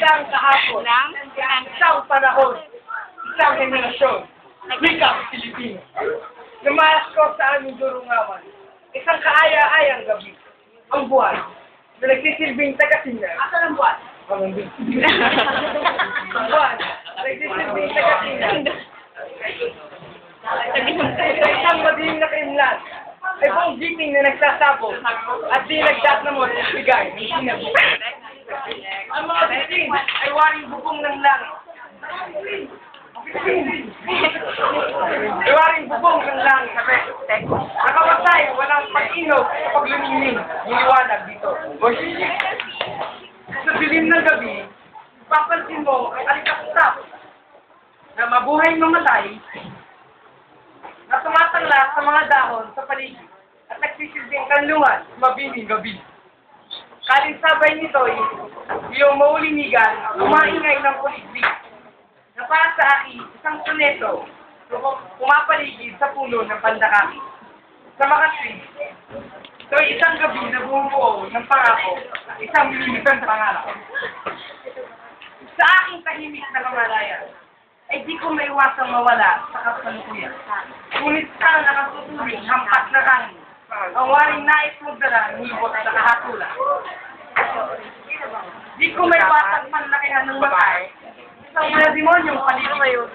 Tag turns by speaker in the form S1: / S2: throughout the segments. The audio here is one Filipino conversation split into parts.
S1: Isang kahapon, isang panahon, isang henerasyon, wikang Pilipino. Lumayas ko sa aming durungawan, isang kaaya-ayang gabi, ang buwan, na nagsisilbing taga-sinya. Asan ang buwan? Ang buwan, nagsisilbing taga-sinya. Sa isang madilim na kaimlan, ay buong jeeping na nagsasabog at di nagdat na mo ng bigay ng sinabi. Ang mga jeeping ay waring bubong ng langit. Ay waring bubong ng langit. Nakawasay, walang pag-inaw sa paglumingin. Niliwanag dito. Sa dilim ng gabi, papansin mo ang alikapsap na mabuhay mamatay na tumatangla sa mga dahon sa paligid at nagsisilbing kanlungan sa mabiming gabi. Kalinsabay nito ay iyong maulinigan, umaingay ng kuliglig na para sa akin isang soneto pumapaligid sa puno ng pandakaki. Sa makatwid, ito ay isang gabi na bumubuo ng pangako, isang bilisan pangarap. Sa aking tahimik na kamalayan, ay di ko maiwasang mawala sa kasalukuyan. Ngunit sa nakatuturing hampas na hangin, ang waring nais magdala ng hibot sa kahatulan. Di ko maiwasang panlakihan ng matay, isang mga demonyong paligid.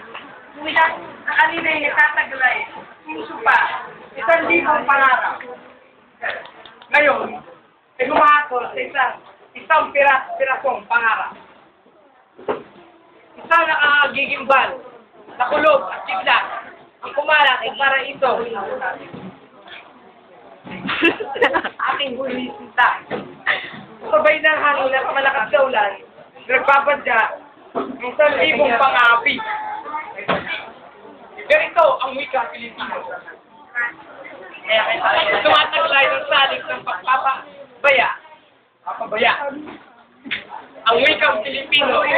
S1: Ngunit na kanina ay nagtataglay, puso pa, 1,000 pangarap. Ngayon, ay humahatol sa isang pirasong pangarap. Isang nakagigimbal, nakulog at bigla, ang kumalat ay para ito. Aking bulisinta. Sabay ng hangin at malakas na ulan, nagbabadya ng 1,000 pangapi. Ganito ang wika Pilipino. Tumataglay ng salik ng pagpapabaya. Ang wikang Pilipino ay